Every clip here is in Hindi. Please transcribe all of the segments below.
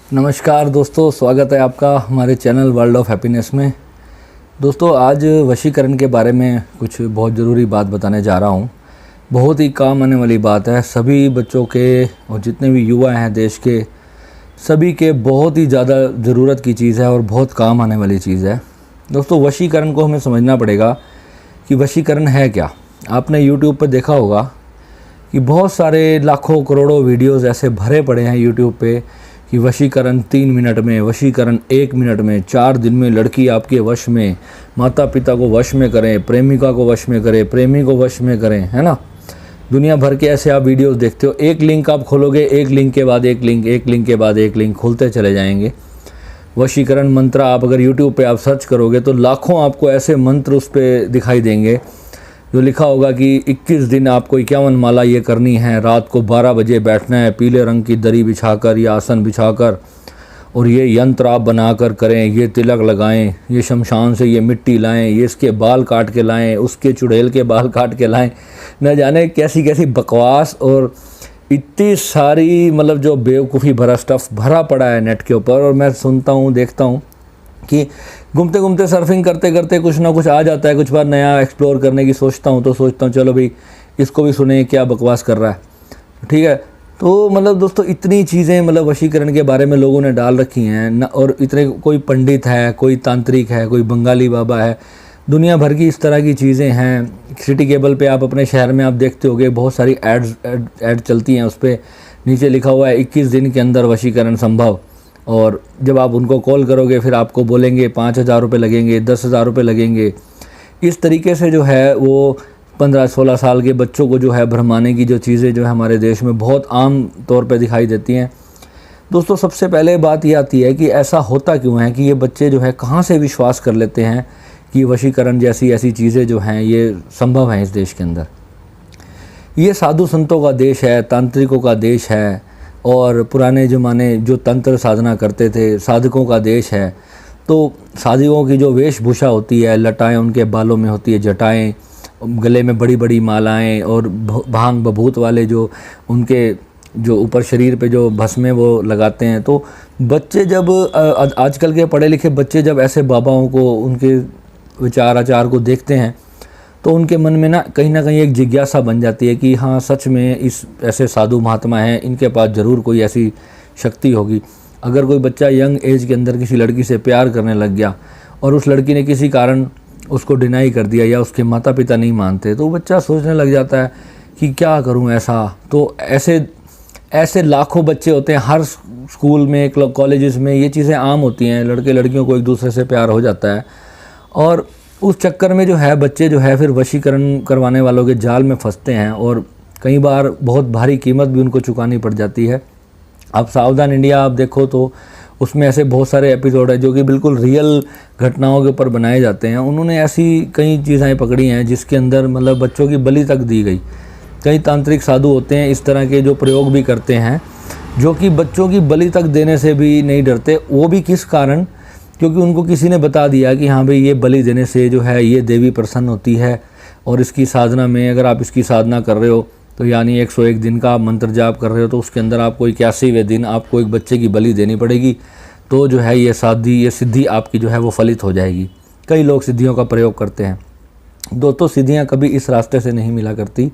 नमस्कार दोस्तों, स्वागत है आपका हमारे चैनल वर्ल्ड ऑफ हैप्पीनेस में। दोस्तों, आज वशीकरण के बारे में कुछ बहुत ज़रूरी बात बताने जा रहा हूँ। बहुत ही काम आने वाली बात है। सभी बच्चों के और जितने भी युवा हैं देश के, सभी के बहुत ही ज़्यादा ज़रूरत की चीज़ है और बहुत काम आने वाली चीज़ है। दोस्तों, वशीकरण को हमें समझना पड़ेगा कि वशीकरण है क्या। आपने यूट्यूब पर देखा होगा कि बहुत सारे लाखों करोड़ों वीडियोस ऐसे भरे पड़े हैं यूट्यूब पे कि वशीकरण 3 मिनट में, वशीकरण 1 मिनट में, 4 दिन में लड़की आपके वश में, माता पिता को वश में करें, प्रेमिका को वश में करें, प्रेमी को वश में करें, है ना। दुनिया भर के ऐसे आप वीडियोस देखते हो। एक लिंक आप खोलोगे, एक लिंक के बाद एक लिंक, एक लिंक के बाद एक लिंक खुलते चले जाएंगे। वशीकरण मंत्र आप अगर यूट्यूब पे आप सर्च करोगे तो लाखों आपको ऐसे मंत्र उस पर दिखाई देंगे जो लिखा होगा कि 21 दिन आपको 51 माला ये करनी है, रात को 12 बजे बैठना है पीले रंग की दरी बिछाकर या आसन बिछाकर, और ये यंत्र आप बनाकर करें, ये तिलक लगाएं, ये शमशान से ये मिट्टी लाएं, ये इसके बाल काट के लाएं, उसके चुड़ैल के बाल काट के लाएं। न जाने कैसी कैसी बकवास और इतनी सारी मतलब जो बेवकूफ़ी भरा स्टफ़ भरा पड़ा है नेट के ऊपर। और मैं सुनता हूँ, देखता हूँ कि घूमते घूमते सर्फिंग करते करते कुछ ना कुछ आ जाता है। कुछ बार नया एक्सप्लोर करने की सोचता हूँ तो सोचता हूँ चलो भाई इसको भी सुने, क्या बकवास कर रहा है, ठीक है। तो मतलब दोस्तों, इतनी चीज़ें मतलब वशीकरण के बारे में लोगों ने डाल रखी हैं न, और इतने, कोई पंडित है, कोई तांत्रिक है, कोई बंगाली बाबा है, दुनिया भर की इस तरह की चीज़ें हैं। सिटी केबल पे आप अपने शहर में आप देखते होगे बहुत सारी एड चलती हैं। उस पर नीचे लिखा हुआ है 21 दिन के अंदर वशीकरण संभव। और जब आप उनको कॉल करोगे फिर आपको बोलेंगे 5,000 रुपये लगेंगे, 10,000 रुपये लगेंगे। इस तरीके से जो है वो 15-16 साल के बच्चों को जो है भरमाने की जो चीज़ें जो है हमारे देश में बहुत आम तौर पे दिखाई देती हैं। दोस्तों, सबसे पहले बात ये आती है कि ऐसा होता क्यों है कि ये बच्चे जो है कहाँ से विश्वास कर लेते हैं कि वशीकरण जैसी ऐसी चीज़ें जो हैं ये संभव हैं इस देश के अंदर। ये साधु संतों का देश है, तांत्रिकों का देश है, और पुराने ज़माने जो तंत्र साधना करते थे साधकों का देश है। तो साधकों की जो वेशभूषा होती है, लटाएं उनके बालों में होती है, जटाएं, गले में बड़ी बड़ी मालाएं, और भांग बभूत वाले जो उनके जो ऊपर शरीर पे जो भस्में वो लगाते हैं। तो बच्चे जब आजकल के पढ़े लिखे बच्चे जब ऐसे बाबाओं को, उनके विचार आचार को देखते हैं तो उनके मन में ना कहीं एक जिज्ञासा बन जाती है कि हाँ, सच में इस ऐसे साधु महात्मा हैं, इनके पास ज़रूर कोई ऐसी शक्ति होगी। अगर कोई बच्चा यंग एज के अंदर किसी लड़की से प्यार करने लग गया और उस लड़की ने किसी कारण उसको डिनाई कर दिया या उसके माता पिता नहीं मानते, तो बच्चा सोचने लग जाता है कि क्या करूं ऐसा। तो ऐसे लाखों बच्चे होते हैं हर स्कूल में, कॉलेजेस में, ये चीज़ें आम होती हैं। लड़के लड़कियों को एक दूसरे से प्यार हो जाता है और उस चक्कर में जो है बच्चे जो है फिर वशीकरण करवाने वालों के जाल में फंसते हैं और कई बार बहुत भारी कीमत भी उनको चुकानी पड़ जाती है। आप सावधान इंडिया आप देखो तो उसमें ऐसे बहुत सारे एपिसोड हैं जो कि बिल्कुल रियल घटनाओं के ऊपर बनाए जाते हैं। उन्होंने ऐसी कई चीज़ें पकड़ी हैं जिसके अंदर मतलब बच्चों की बलि तक दी गई। कई तांत्रिक साधु होते हैं इस तरह के जो प्रयोग भी करते हैं, जो कि बच्चों की बलि तक देने से भी नहीं डरते। वो भी किस कारण? क्योंकि उनको किसी ने बता दिया कि हाँ भाई, ये बलि देने से जो है ये देवी प्रसन्न होती है, और इसकी साधना में अगर आप इसकी साधना कर रहे हो तो यानी 101 दिन का आप मंत्र जाप कर रहे हो तो उसके अंदर आपको 81वें दिन आपको एक बच्चे की बलि देनी पड़ेगी, तो जो है ये सिद्धि आपकी जो है वो फलित हो जाएगी। कई लोग सिद्धियों का प्रयोग करते हैं। दोस्तों, सिद्धियाँ कभी इस रास्ते से नहीं मिला करती।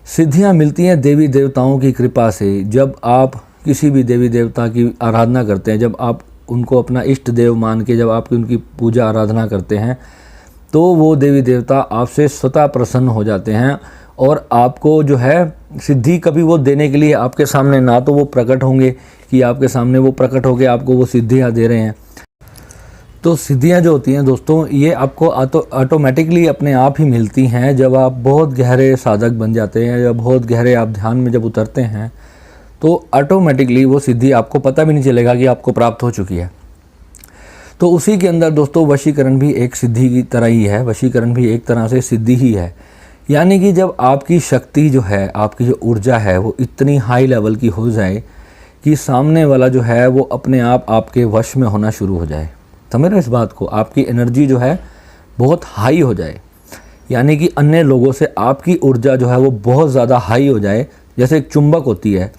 सिद्धियाँ मिलती हैं देवी देवताओं की कृपा से। जब आप किसी भी देवी देवता की आराधना करते हैं, जब आप उनको अपना इष्ट देव मान के जब आप उनकी पूजा आराधना करते हैं, तो वो देवी देवता आपसे स्वतः प्रसन्न हो जाते हैं और आपको जो है सिद्धि कभी वो देने के लिए आपके सामने ना तो वो प्रकट होंगे कि आपके सामने वो प्रकट होकर आपको वो सिद्धियाँ दे रहे हैं। तो सिद्धियाँ जो होती हैं दोस्तों, ये आपको ऑटोमेटिकली अपने आप ही मिलती हैं जब आप बहुत गहरे साधक बन जाते हैं या बहुत गहरे आप ध्यान में जब उतरते हैं, तो ऑटोमेटिकली वो सिद्धि आपको पता भी नहीं चलेगा कि आपको प्राप्त हो चुकी है। तो उसी के अंदर दोस्तों वशीकरण भी एक सिद्धि की तरह ही है। वशीकरण भी एक तरह से सिद्धि ही है। यानी कि जब आपकी शक्ति जो है, आपकी जो ऊर्जा है वो इतनी हाई लेवल की हो जाए कि सामने वाला जो है वो अपने आप आपके वश में होना शुरू हो जाए। समझ रहे हो इस बात को? आपकी एनर्जी जो है बहुत हाई हो जाए, यानी कि अन्य लोगों से आपकी ऊर्जा जो है वो बहुत ज़्यादा हाई हो जाए। जैसे एक चुंबक होती है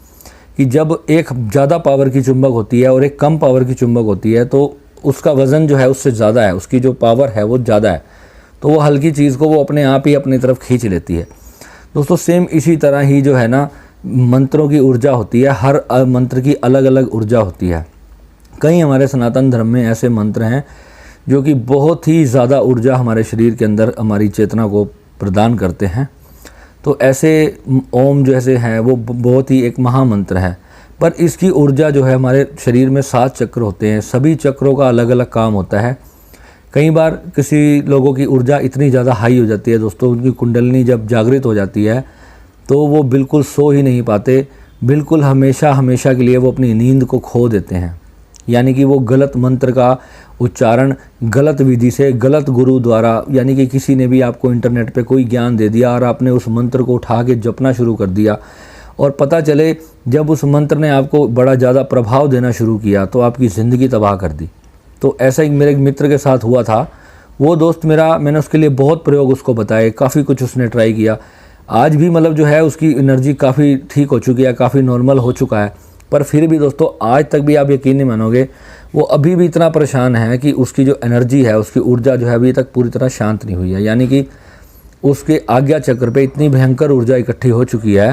कि जब एक ज़्यादा पावर की चुंबक होती है और एक कम पावर की चुंबक होती है तो उसका वज़न जो है उससे ज़्यादा है, उसकी जो पावर है वो ज़्यादा है, तो वो हल्की चीज़ को वो अपने आप ही अपनी तरफ खींच लेती है। दोस्तों सेम इसी तरह ही जो है ना मंत्रों की ऊर्जा होती है, हर मंत्र की अलग अलग ऊर्जा होती है। कई हमारे सनातन धर्म में ऐसे मंत्र हैं जो कि बहुत ही ज़्यादा ऊर्जा हमारे शरीर के अंदर हमारी चेतना को प्रदान करते हैं। तो ऐसे ओम जैसे है वो बहुत ही एक महामंत्र है, पर इसकी ऊर्जा जो है हमारे शरीर में 7 चक्र होते हैं, सभी चक्रों का अलग अलग काम होता है। कई बार किसी लोगों की ऊर्जा इतनी ज़्यादा हाई हो जाती है दोस्तों, उनकी कुंडलिनी जब जागृत हो जाती है तो वो बिल्कुल सो ही नहीं पाते, बिल्कुल हमेशा हमेशा के लिए वो अपनी नींद को खो देते हैं। यानी कि वो गलत मंत्र का उच्चारण गलत विधि से, गलत गुरु द्वारा, यानी कि किसी ने भी आपको इंटरनेट पे कोई ज्ञान दे दिया और आपने उस मंत्र को उठा के जपना शुरू कर दिया, और पता चले जब उस मंत्र ने आपको बड़ा ज़्यादा प्रभाव देना शुरू किया तो आपकी ज़िंदगी तबाह कर दी। तो ऐसा ही मेरे एक मित्र के साथ हुआ था। वो दोस्त मेरा, मैंने उसके लिए बहुत प्रयोग उसको बताए, काफ़ी कुछ उसने ट्राई किया। आज भी मतलब जो है उसकी एनर्जी काफ़ी ठीक हो चुकी है, काफ़ी नॉर्मल हो चुका है, पर फिर भी दोस्तों आज तक भी आप यकीन नहीं मानोगे वो अभी भी इतना परेशान है कि उसकी जो एनर्जी है, उसकी ऊर्जा जो है अभी तक पूरी तरह शांत नहीं हुई है। यानी कि उसके आज्ञा चक्र पे इतनी भयंकर ऊर्जा इकट्ठी हो चुकी है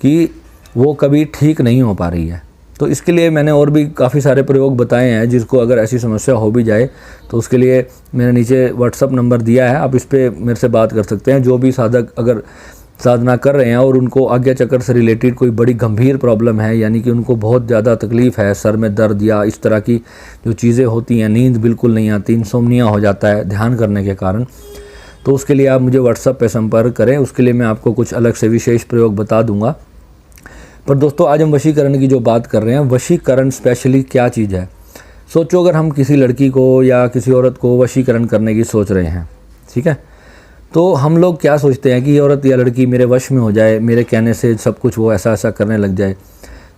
कि वो कभी ठीक नहीं हो पा रही है। तो इसके लिए मैंने और भी काफ़ी सारे प्रयोग बताए हैं, जिसको अगर ऐसी समस्या हो भी जाए तो उसके लिए मैंने नीचे व्हाट्सअप नंबर दिया है, आप इस पर मेरे से बात कर सकते हैं। जो भी साधक अगर साधना कर रहे हैं और उनको आज्ञा चक्र से रिलेटेड कोई बड़ी गंभीर प्रॉब्लम है, यानी कि उनको बहुत ज़्यादा तकलीफ़ है, सर में दर्द या इस तरह की जो चीज़ें होती हैं, नींद बिल्कुल नहीं आती, इंसोम्निया हो जाता है ध्यान करने के कारण, तो उसके लिए आप मुझे व्हाट्सअप पे संपर्क करें। उसके लिए मैं आपको कुछ अलग से विशेष प्रयोग बता दूंगा। पर दोस्तों आज हम वशीकरण की जो बात कर रहे हैं, वशीकरण स्पेशली क्या चीज़ है। सोचो अगर हम किसी लड़की को या किसी औरत को वशीकरण करने की सोच रहे हैं, ठीक है, तो हम लोग क्या सोचते हैं कि ये औरत या लड़की मेरे वश में हो जाए, मेरे कहने से सब कुछ वो ऐसा ऐसा करने लग जाए।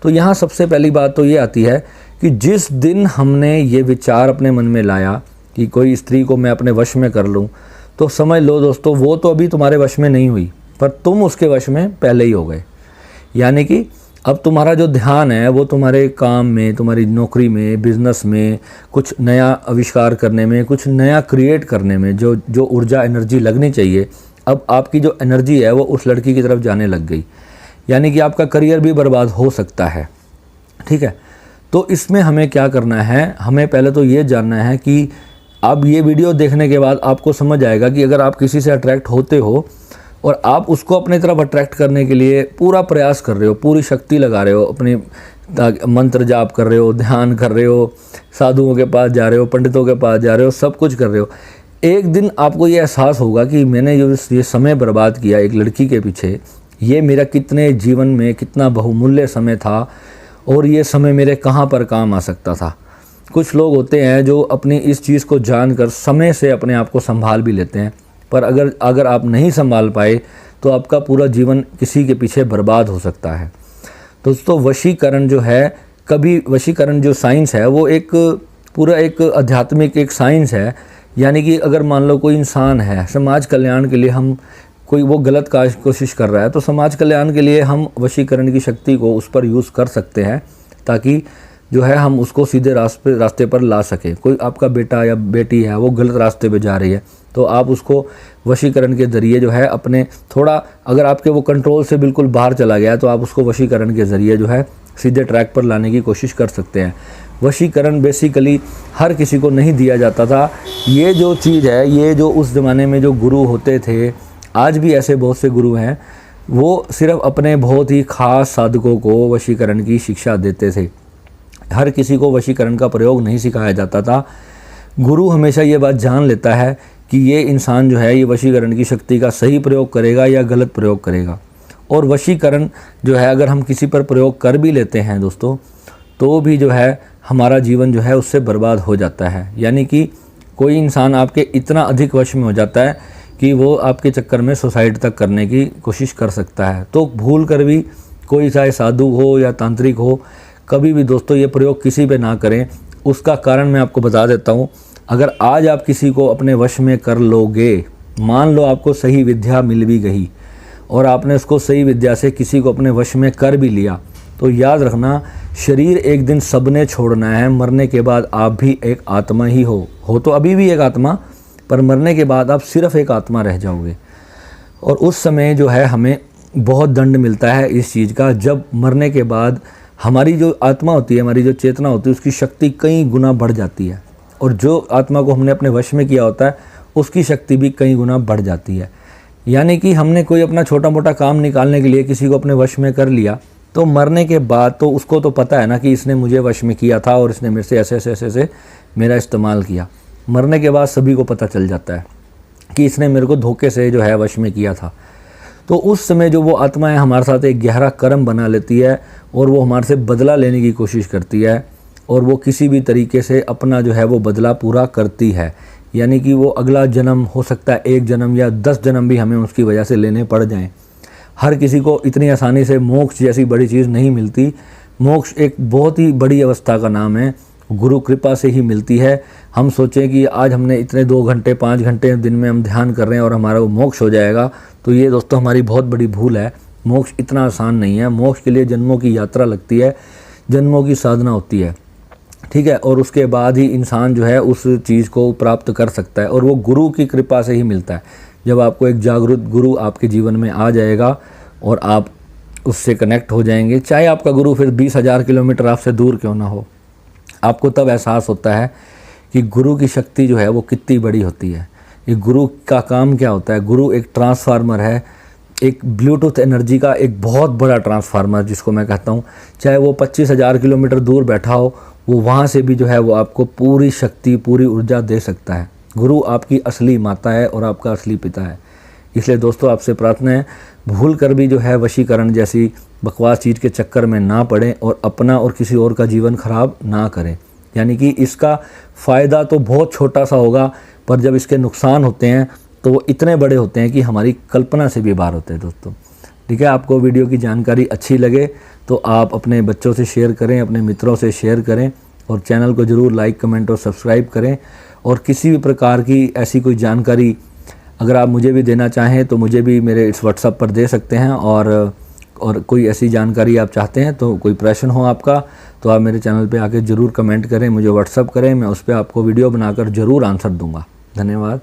तो यहाँ सबसे पहली बात तो ये आती है कि जिस दिन हमने ये विचार अपने मन में लाया कि कोई स्त्री को मैं अपने वश में कर लूँ, तो समझ लो दोस्तों वो तो अभी तुम्हारे वश में नहीं हुई, पर तुम उसके वश में पहले ही हो गए। यानी कि अब तुम्हारा जो ध्यान है वो तुम्हारे काम में, तुम्हारी नौकरी में, बिजनेस में, कुछ नया आविष्कार करने में, कुछ नया क्रिएट करने में जो ऊर्जा एनर्जी लगनी चाहिए, अब आपकी जो एनर्जी है वो उस लड़की की तरफ जाने लग गई। यानी कि आपका करियर भी बर्बाद हो सकता है, ठीक है। तो इसमें हमें क्या करना है, हमें पहले तो ये जानना है कि अब ये वीडियो देखने के बाद आपको समझ आएगा कि अगर आप किसी से अट्रैक्ट होते हो और आप उसको अपने तरफ अट्रैक्ट करने के लिए पूरा प्रयास कर रहे हो, पूरी शक्ति लगा रहे हो, अपने मंत्र जाप कर रहे हो, ध्यान कर रहे हो, साधुओं के पास जा रहे हो, पंडितों के पास जा रहे हो, सब कुछ कर रहे हो, एक दिन आपको ये एहसास होगा कि मैंने जो ये समय बर्बाद किया एक लड़की के पीछे, ये मेरा कितने जीवन में कितना बहुमूल्य समय था और ये समय मेरे कहाँ पर काम आ सकता था। कुछ लोग होते हैं जो अपनी इस चीज़ को जानकर समय से अपने आप को संभाल भी लेते हैं, पर अगर आप नहीं संभाल पाए तो आपका पूरा जीवन किसी के पीछे बर्बाद हो सकता है। दोस्तों वशीकरण जो है, कभी वशीकरण जो साइंस है वो एक पूरा एक आध्यात्मिक एक साइंस है। यानी कि अगर मान लो कोई इंसान है, समाज कल्याण के लिए हम कोई वो गलत कोशिश कर रहा है, तो समाज कल्याण के लिए हम वशीकरण की शक्ति को उस पर यूज़ कर सकते हैं, ताकि जो है हम उसको सीधे रास्ते पर ला सके। कोई आपका बेटा या बेटी है वो गलत रास्ते पे जा रही है, तो आप उसको वशीकरण के ज़रिए जो है अपने थोड़ा, अगर आपके वो कंट्रोल से बिल्कुल बाहर चला गया तो आप उसको वशीकरण के ज़रिए जो है सीधे ट्रैक पर लाने की कोशिश कर सकते हैं। वशीकरण बेसिकली हर किसी को नहीं दिया जाता था। ये जो चीज़ है, ये जो उस ज़माने में जो गुरु होते थे, आज भी ऐसे बहुत से गुरु हैं, वो सिर्फ अपने बहुत ही ख़ास साधकों को वशीकरण की शिक्षा देते थे। हर किसी को वशीकरण का प्रयोग नहीं सिखाया जाता था। गुरु हमेशा ये बात जान लेता है कि ये इंसान जो है ये वशीकरण की शक्ति का सही प्रयोग करेगा या गलत प्रयोग करेगा। और वशीकरण जो है अगर हम किसी पर प्रयोग कर भी लेते हैं दोस्तों, तो भी जो है हमारा जीवन जो है उससे बर्बाद हो जाता है। यानी कि कोई इंसान आपके इतना अधिक वश में हो जाता है कि वो आपके चक्कर में सुसाइड तक करने की कोशिश कर सकता है। तो भूल कर भी कोई चाहे साधु हो या तांत्रिक हो, कभी भी दोस्तों ये प्रयोग किसी पे ना करें। उसका कारण मैं आपको बता देता हूँ। अगर आज आप किसी को अपने वश में कर लोगे, मान लो आपको सही विद्या मिल भी गई और आपने उसको सही विद्या से किसी को अपने वश में कर भी लिया, तो याद रखना, शरीर एक दिन सबने छोड़ना है, मरने के बाद आप भी एक आत्मा ही हो तो अभी भी एक आत्मा, पर मरने के बाद आप सिर्फ एक आत्मा रह जाओगे। और उस समय जो है हमें बहुत दंड मिलता है इस चीज़ का। जब मरने के बाद हमारी जो आत्मा होती है, हमारी जो चेतना होती है, उसकी शक्ति कई गुना बढ़ जाती है, और जो आत्मा को हमने अपने वश में किया होता है उसकी शक्ति भी कई गुना बढ़ जाती है। यानी कि हमने कोई अपना छोटा मोटा काम निकालने के लिए किसी को अपने वश में कर लिया, तो मरने के बाद तो उसको तो पता है ना कि इसने मुझे वश में किया था और इसने मेरे से ऐसे मेरा इस्तेमाल किया। मरने के बाद सभी को पता चल जाता है कि इसने मेरे को धोखे से जो है वश में किया था। तो उस समय जो वो आत्मा है हमारे साथ एक गहरा कर्म बना लेती है और वो हमारे से बदला लेने की कोशिश करती है, और वो किसी भी तरीके से अपना जो है वो बदला पूरा करती है। यानी कि वो अगला जन्म हो सकता है 1 जन्म या 10 जन्म भी हमें उसकी वजह से लेने पड़ जाएं। हर किसी को इतनी आसानी से मोक्ष जैसी बड़ी चीज़ नहीं मिलती। मोक्ष एक बहुत ही बड़ी अवस्था का नाम है, गुरु कृपा से ही मिलती है। हम सोचें कि आज हमने इतने 2 घंटे 5 घंटे दिन में हम ध्यान कर रहे हैं और हमारा वो मोक्ष हो जाएगा, तो ये दोस्तों हमारी बहुत बड़ी भूल है। मोक्ष इतना आसान नहीं है। मोक्ष के लिए जन्मों की यात्रा लगती है, जन्मों की साधना होती है, ठीक है। और उसके बाद ही इंसान जो है उस चीज़ को प्राप्त कर सकता है, और वो गुरु की कृपा से ही मिलता है। जब आपको एक जागरूक गुरु आपके जीवन में आ जाएगा और आप उससे कनेक्ट हो जाएंगे, चाहे आपका गुरु फिर 20,000 किलोमीटर आपसे दूर क्यों ना हो, आपको तब एहसास होता है कि गुरु की शक्ति जो है वो कितनी बड़ी होती है। ये गुरु का काम क्या होता है? गुरु एक ट्रांसफार्मर है, एक ब्लूटूथ एनर्जी का एक बहुत बड़ा ट्रांसफार्मर जिसको मैं कहता हूँ। चाहे वो 25,000 किलोमीटर दूर बैठा हो, वो वहाँ से भी जो है वो आपको पूरी शक्ति पूरी ऊर्जा दे सकता है। गुरु आपकी असली माता है और आपका असली पिता है। इसलिए दोस्तों आपसे प्रार्थना है, भूल कर भी जो है वशीकरण जैसी बकवास चीज़ के चक्कर में ना पड़ें और अपना और किसी और का जीवन खराब ना करें। यानी कि इसका फ़ायदा तो बहुत छोटा सा होगा, पर जब इसके नुकसान होते हैं तो वो इतने बड़े होते हैं कि हमारी कल्पना से भी बाहर होते हैं दोस्तों। ठीक है, आपको वीडियो की जानकारी अच्छी लगे तो आप अपने बच्चों से शेयर करें, अपने मित्रों से शेयर करें, और चैनल को ज़रूर लाइक कमेंट और सब्सक्राइब करें। और किसी भी प्रकार की ऐसी कोई जानकारी अगर आप मुझे भी देना चाहें तो मुझे भी मेरे इस व्हाट्सएप पर दे सकते हैं। और कोई ऐसी जानकारी आप चाहते हैं तो कोई प्रश्न हो आपका, तो आप मेरे चैनल पे आके ज़रूर कमेंट करें, मुझे व्हाट्सएप करें, मैं उस पर आपको वीडियो बनाकर ज़रूर आंसर दूंगा। धन्यवाद।